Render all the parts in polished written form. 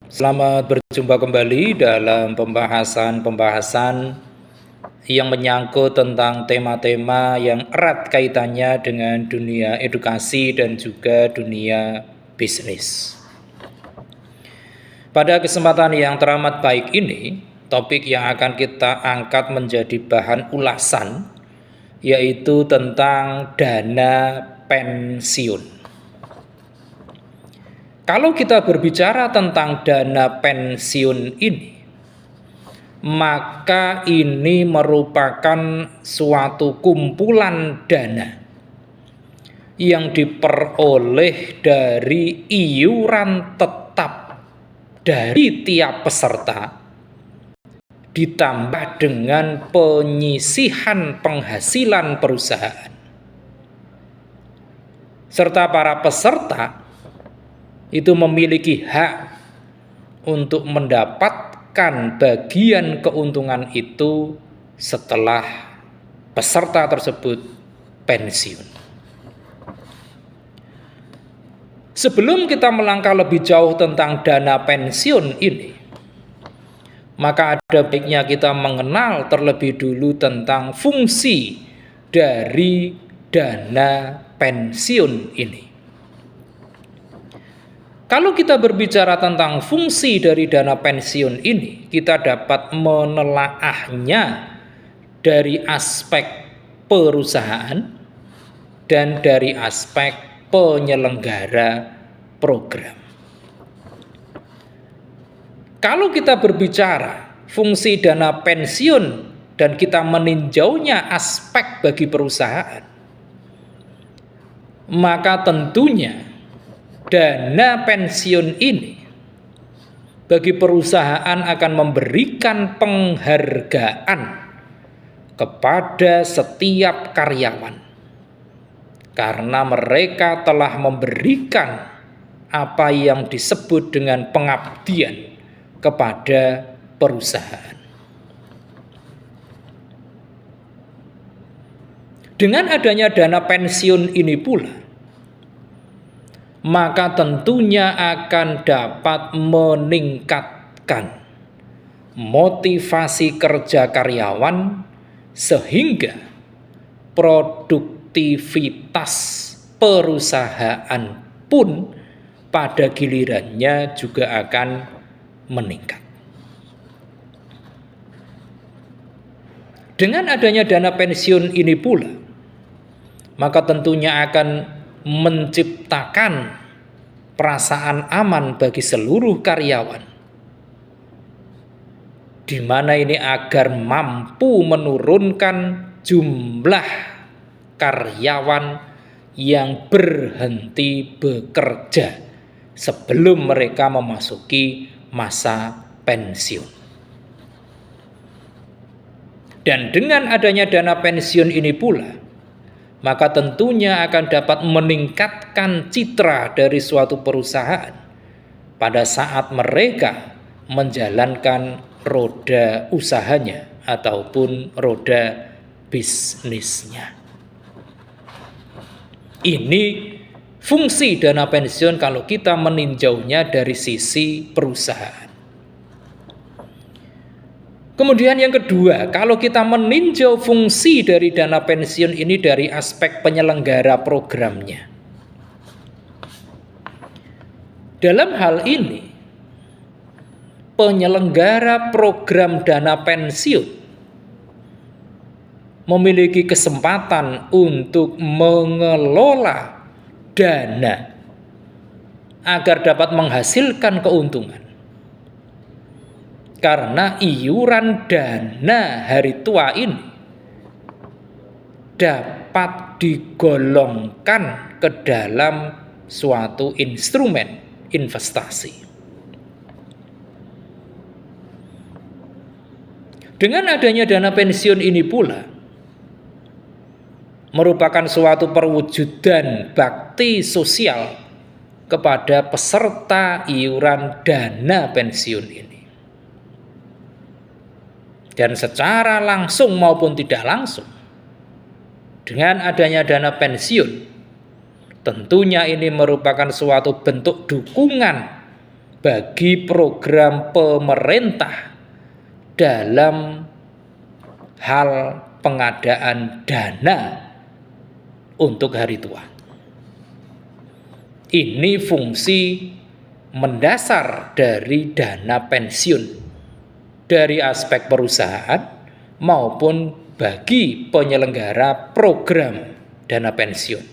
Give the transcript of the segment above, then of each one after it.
Selamat berjumpa kembali dalam pembahasan yang menyangkut tentang tema-tema yang erat kaitannya dengan dunia edukasi dan juga dunia bisnis. Pada kesempatan yang teramat baik ini, topik yang akan kita angkat menjadi bahan ulasan yaitu tentang dana pensiun. Kalau kita berbicara tentang dana pensiun ini, maka ini merupakan suatu kumpulan dana yang diperoleh dari iuran tetap dari tiap peserta ditambah dengan penyisihan penghasilan perusahaan. Serta para peserta itu memiliki hak untuk mendapatkan bagian keuntungan itu setelah peserta tersebut pensiun. Sebelum kita melangkah lebih jauh tentang dana pensiun ini, maka ada baiknya kita mengenal terlebih dulu tentang fungsi dari dana pensiun ini. Kalau kita berbicara tentang fungsi dari dana pensiun ini, kita dapat menelaahnya dari aspek perusahaan dan dari aspek penyelenggara program. Kalau kita berbicara fungsi dana pensiun dan kita meninjaunya aspek bagi perusahaan, maka tentunya dana pensiun ini bagi perusahaan akan memberikan penghargaan kepada setiap karyawan karena mereka telah memberikan apa yang disebut dengan pengabdian kepada perusahaan. Dengan adanya dana pensiun ini pula, maka tentunya akan dapat meningkatkan motivasi kerja karyawan sehingga produktivitas perusahaan pun pada gilirannya juga akan meningkat. Dengan adanya dana pensiun ini pula, maka tentunya akan menciptakan perasaan aman bagi seluruh karyawan, di mana ini agar mampu menurunkan jumlah karyawan yang berhenti bekerja sebelum mereka memasuki masa pensiun. Dan dengan adanya dana pensiun ini pula, maka tentunya akan dapat meningkatkan citra dari suatu perusahaan pada saat mereka menjalankan roda usahanya ataupun roda bisnisnya. Ini fungsi dana pensiun kalau kita meninjaunya dari sisi perusahaan. Kemudian yang kedua, kalau kita meninjau fungsi dari dana pensiun ini dari aspek penyelenggara programnya. Dalam hal ini, penyelenggara program dana pensiun memiliki kesempatan untuk mengelola dana agar dapat menghasilkan keuntungan. Karena iuran dana hari tua ini dapat digolongkan ke dalam suatu instrumen investasi. Dengan adanya dana pensiun ini pula merupakan suatu perwujudan bakti sosial kepada peserta iuran dana pensiun ini. Dan secara langsung maupun tidak langsung, dengan adanya dana pensiun, tentunya ini merupakan suatu bentuk dukungan bagi program pemerintah dalam hal pengadaan dana untuk hari tua. Ini fungsi mendasar dari dana pensiun dari aspek perusahaan maupun bagi penyelenggara program dana pensiun.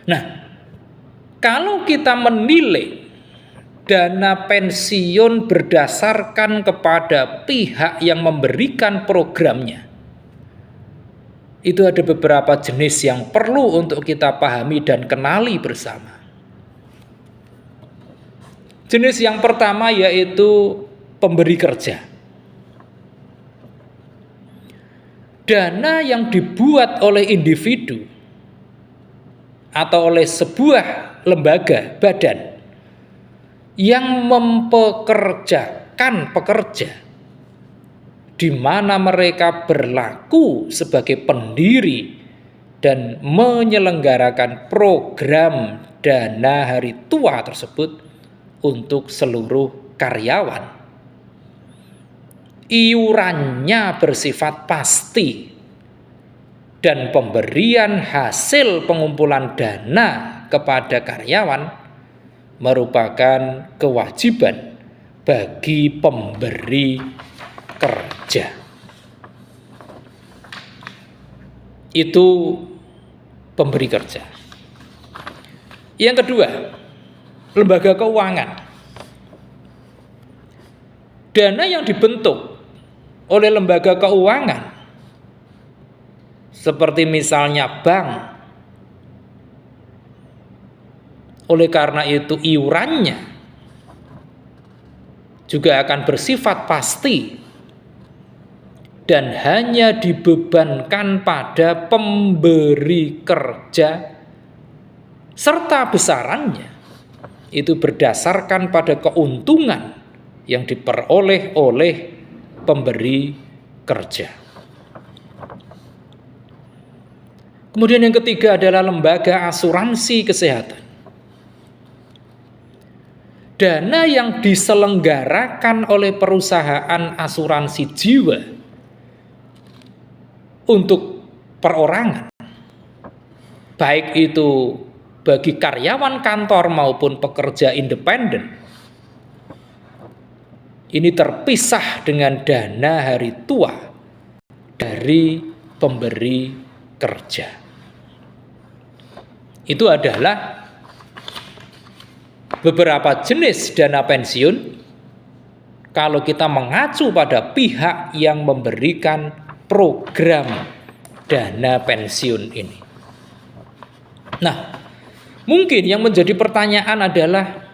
Nah, kalau kita menilai dana pensiun berdasarkan kepada pihak yang memberikan programnya, itu ada beberapa jenis yang perlu untuk kita pahami dan kenali bersama. Jenis yang pertama yaitu pemberi kerja. Dana yang dibuat oleh individu atau oleh sebuah lembaga, badan yang mempekerjakan pekerja, di mana mereka berlaku sebagai pendiri dan menyelenggarakan program dana hari tua tersebut untuk seluruh karyawan. Iurannya bersifat pasti dan pemberian hasil pengumpulan dana kepada karyawan merupakan kewajiban bagi pemberi kerja. Itu pemberi kerja. Yang kedua, lembaga keuangan. Dana yang dibentuk oleh lembaga keuangan seperti misalnya bank, oleh karena itu iurannya juga akan bersifat pasti dan hanya dibebankan pada pemberi kerja, serta besarannya itu berdasarkan pada keuntungan yang diperoleh oleh pemberi kerja. Kemudian yang ketiga adalah lembaga asuransi kesehatan. Dana yang diselenggarakan oleh perusahaan asuransi jiwa untuk perorangan, baik itu bagi karyawan kantor maupun pekerja independen, ini terpisah dengan dana hari tua dari pemberi kerja. Itu adalah beberapa jenis dana pensiun kalau kita mengacu pada pihak yang memberikan program dana pensiun ini. Nah, mungkin yang menjadi pertanyaan adalah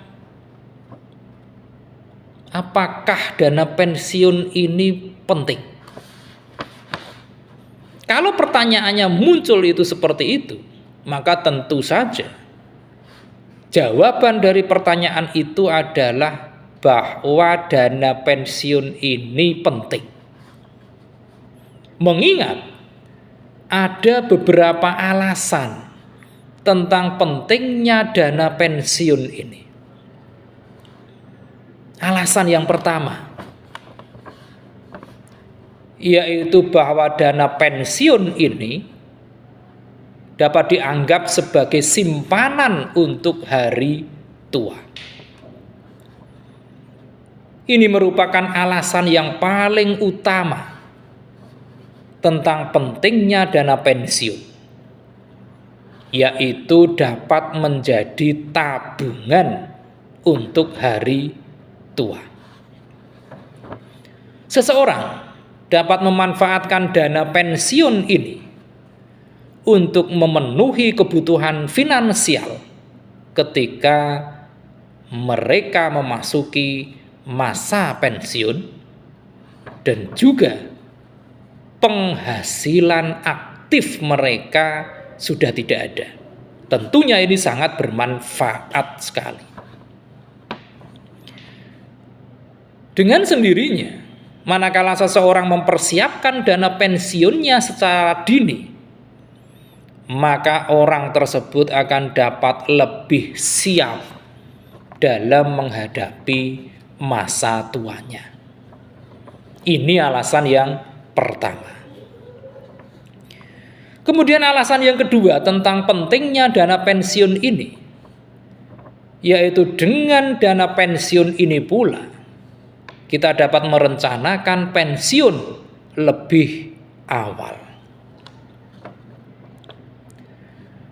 apakah dana pensiun ini penting? Kalau pertanyaannya muncul itu seperti itu, maka tentu saja jawaban dari pertanyaan itu adalah bahwa dana pensiun ini penting. Mengingat ada beberapa alasan tentang pentingnya dana pensiun ini. Alasan yang pertama yaitu bahwa dana pensiun ini dapat dianggap sebagai simpanan untuk hari tua. Ini merupakan alasan yang paling utama tentang pentingnya dana pensiun, yaitu dapat menjadi tabungan untuk hari tua. Seseorang dapat memanfaatkan dana pensiun ini untuk memenuhi kebutuhan finansial ketika mereka memasuki masa pensiun dan juga penghasilan aktif mereka sudah tidak ada. Tentunya ini sangat bermanfaat sekali. Dengan sendirinya, manakala seseorang mempersiapkan dana pensiunnya secara dini, maka orang tersebut akan dapat lebih siap dalam menghadapi masa tuanya. Ini alasan yang pertama. Kemudian alasan yang kedua tentang pentingnya dana pensiun ini, yaitu dengan dana pensiun ini pula kita dapat merencanakan pensiun lebih awal.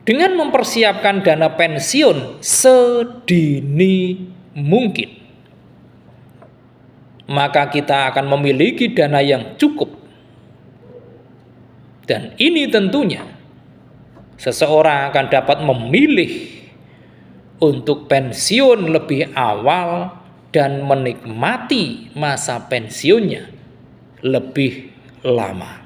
Dengan mempersiapkan dana pensiun sedini mungkin, maka kita akan memiliki dana yang cukup. Dan ini tentunya seseorang akan dapat memilih untuk pensiun lebih awal dan menikmati masa pensiunnya lebih lama.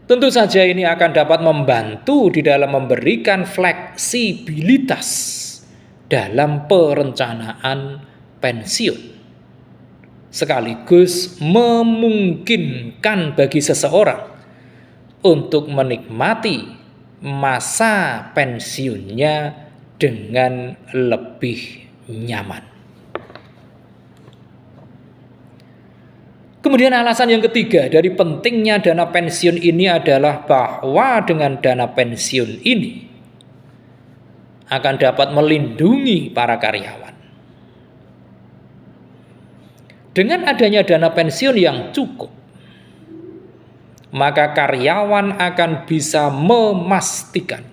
Tentu saja ini akan dapat membantu di dalam memberikan fleksibilitas dalam perencanaan pensiun, sekaligus memungkinkan bagi seseorang untuk menikmati masa pensiunnya dengan lebih nyaman. Kemudian alasan yang ketiga dari pentingnya dana pensiun ini adalah bahwa dengan dana pensiun ini akan dapat melindungi para karyawan. Dengan adanya dana pensiun yang cukup, maka karyawan akan bisa memastikan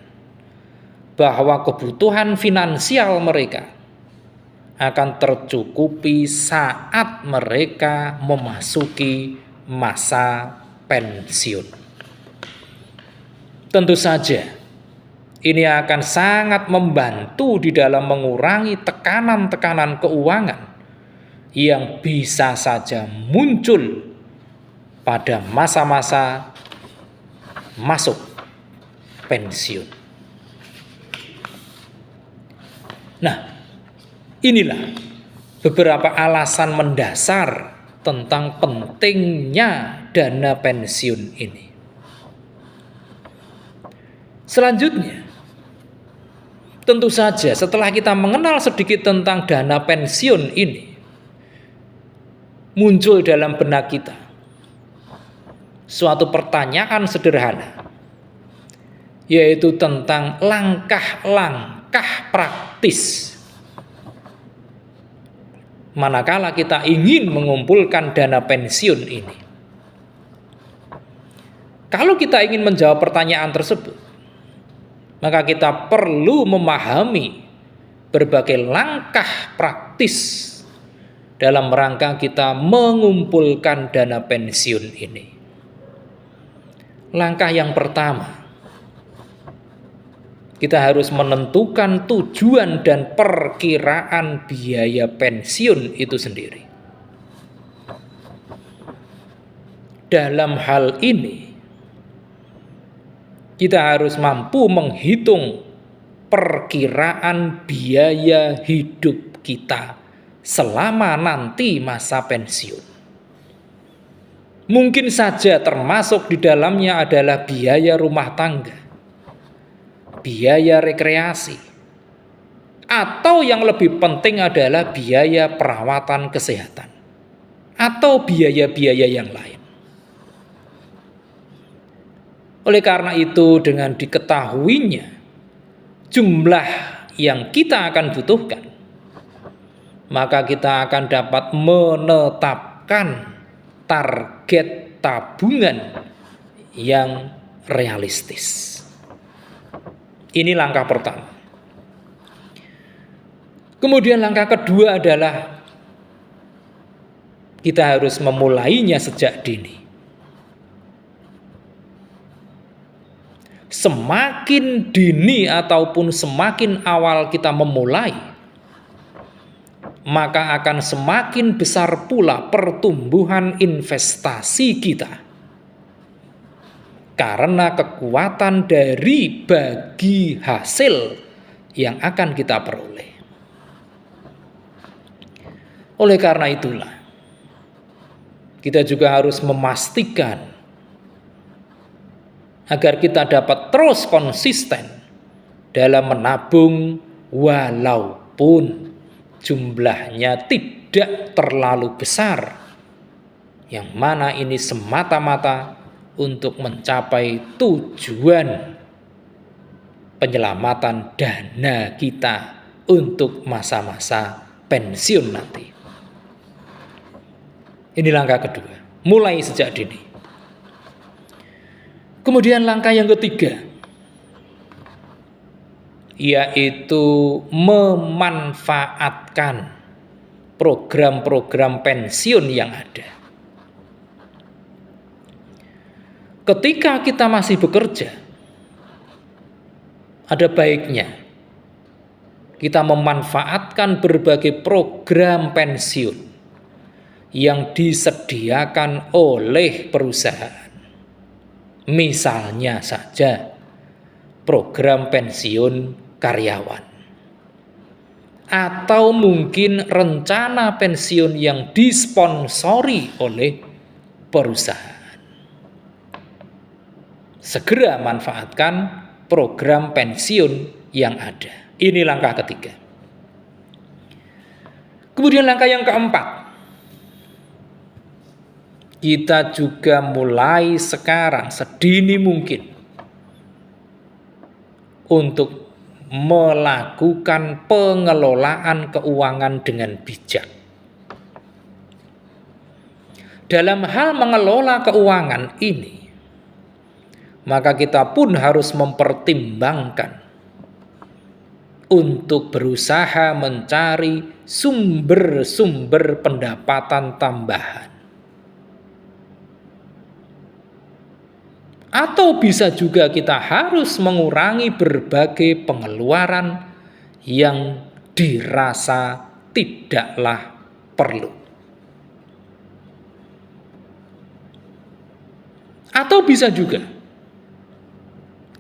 bahwa kebutuhan finansial mereka akan tercukupi saat mereka memasuki masa pensiun. Tentu saja ini akan sangat membantu di dalam mengurangi tekanan-tekanan keuangan yang bisa saja muncul pada masa-masa masuk pensiun. Nah, inilah beberapa alasan mendasar tentang pentingnya dana pensiun ini. Selanjutnya, tentu saja setelah kita mengenal sedikit tentang dana pensiun ini, muncul dalam benak kita suatu pertanyaan sederhana, yaitu tentang langkah-langkah praktis manakala kita ingin mengumpulkan dana pensiun ini. Kalau kita ingin menjawab pertanyaan tersebut, maka kita perlu memahami berbagai langkah praktis dalam rangka kita mengumpulkan dana pensiun ini. Langkah yang pertama, kita harus menentukan tujuan dan perkiraan biaya pensiun itu sendiri. Dalam hal ini, kita harus mampu menghitung perkiraan biaya hidup kita selama nanti masa pensiun. Mungkin saja termasuk di dalamnya adalah biaya rumah tangga, biaya rekreasi, atau yang lebih penting adalah biaya perawatan kesehatan, atau biaya-biaya yang lain. Oleh karena itu, dengan diketahuinya jumlah yang kita akan butuhkan, maka kita akan dapat menetapkan target tabungan yang realistis. Ini langkah pertama. Kemudian langkah kedua adalah kita harus memulainya sejak dini. Semakin dini ataupun semakin awal kita memulai, maka akan semakin besar pula pertumbuhan investasi kita. Karena kekuatan dari bagi hasil yang akan kita peroleh. Oleh karena itulah, kita juga harus memastikan agar kita dapat terus konsisten dalam menabung walaupun jumlahnya tidak terlalu besar, yang mana ini semata-mata untuk mencapai tujuan penyelamatan dana kita untuk masa-masa pensiun nanti. Ini langkah kedua, mulai sejak dini. Kemudian langkah yang ketiga, yaitu memanfaatkan program-program pensiun yang ada. Ketika kita masih bekerja, ada baiknya kita memanfaatkan berbagai program pensiun yang disediakan oleh perusahaan. Misalnya saja program pensiun karyawan, atau mungkin rencana pensiun yang disponsori oleh perusahaan. Segera manfaatkan program pensiun yang ada. Ini langkah ketiga. Kemudian langkah yang keempat, kita juga mulai sekarang sedini mungkin untuk melakukan pengelolaan keuangan dengan bijak. Dalam hal mengelola keuangan ini, maka kita pun harus mempertimbangkan untuk berusaha mencari sumber-sumber pendapatan tambahan. Atau bisa juga kita harus mengurangi berbagai pengeluaran yang dirasa tidaklah perlu. Atau bisa juga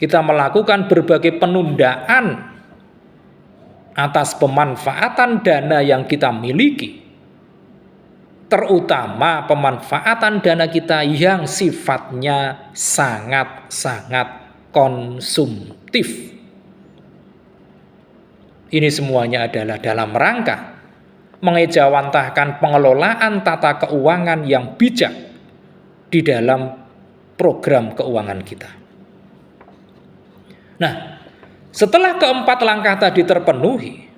kita melakukan berbagai penundaan atas pemanfaatan dana yang kita miliki, terutama pemanfaatan dana kita yang sifatnya sangat-sangat konsumtif. Ini semuanya adalah dalam rangka mengejawantahkan pengelolaan tata keuangan yang bijak di dalam program keuangan kita. Nah, setelah keempat langkah tadi terpenuhi,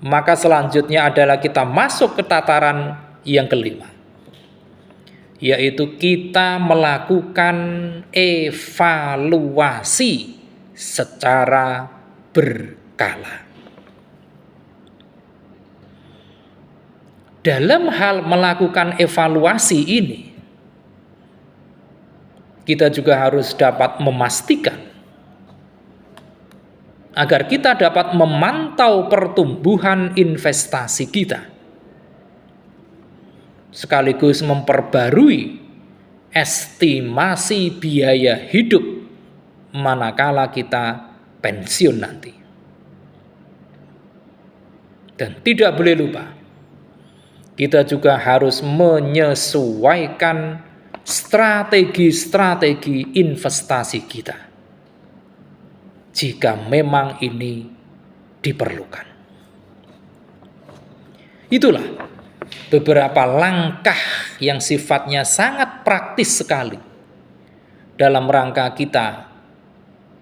maka selanjutnya adalah kita masuk ke tataran yang kelima, yaitu kita melakukan evaluasi secara berkala. Dalam hal melakukan evaluasi ini, kita juga harus dapat memastikan agar kita dapat memantau pertumbuhan investasi kita, sekaligus memperbarui estimasi biaya hidup manakala kita pensiun nanti. Dan tidak boleh lupa, kita juga harus menyesuaikan strategi-strategi investasi kita jika memang ini diperlukan. Itulah beberapa langkah yang sifatnya sangat praktis sekali dalam rangka kita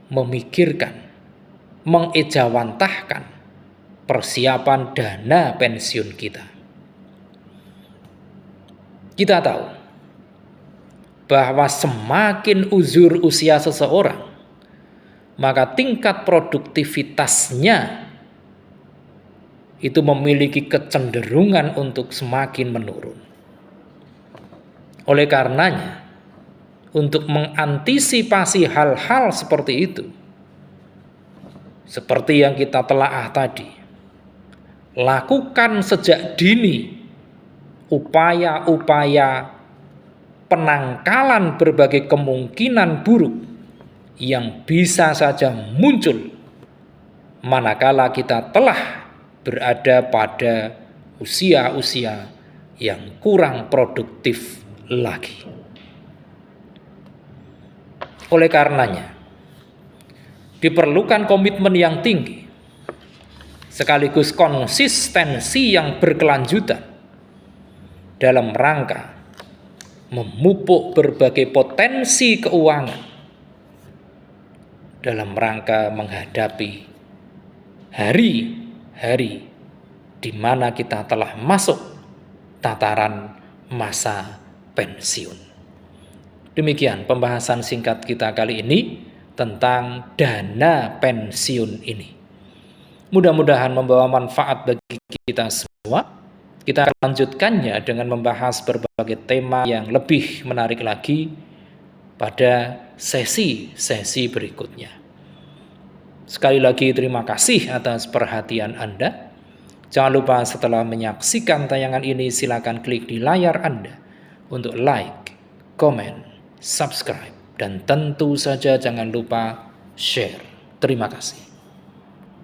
memikirkan, mengejawantahkan persiapan dana pensiun kita. Kita tahu bahwa semakin uzur usia seseorang, maka tingkat produktivitasnya itu memiliki kecenderungan untuk semakin menurun. Oleh karenanya, untuk mengantisipasi hal-hal seperti itu, seperti yang kita telaah tadi, lakukan sejak dini upaya-upaya penangkalan berbagai kemungkinan buruk yang bisa saja muncul manakala kita telah berada pada usia-usia yang kurang produktif lagi. Oleh karenanya, diperlukan komitmen yang tinggi sekaligus konsistensi yang berkelanjutan dalam rangka memupuk berbagai potensi keuangan dalam rangka menghadapi hari-hari di mana kita telah masuk tataran masa pensiun. Demikian pembahasan singkat kita kali ini tentang dana pensiun ini. Mudah-mudahan membawa manfaat bagi kita semua. Kita akan lanjutkannya dengan membahas berbagai tema yang lebih menarik lagi pada sesi-sesi berikutnya. Sekali lagi terima kasih atas perhatian Anda. Jangan lupa setelah menyaksikan tayangan ini silakan klik di layar Anda untuk like, komen, subscribe, dan tentu saja jangan lupa share. Terima kasih.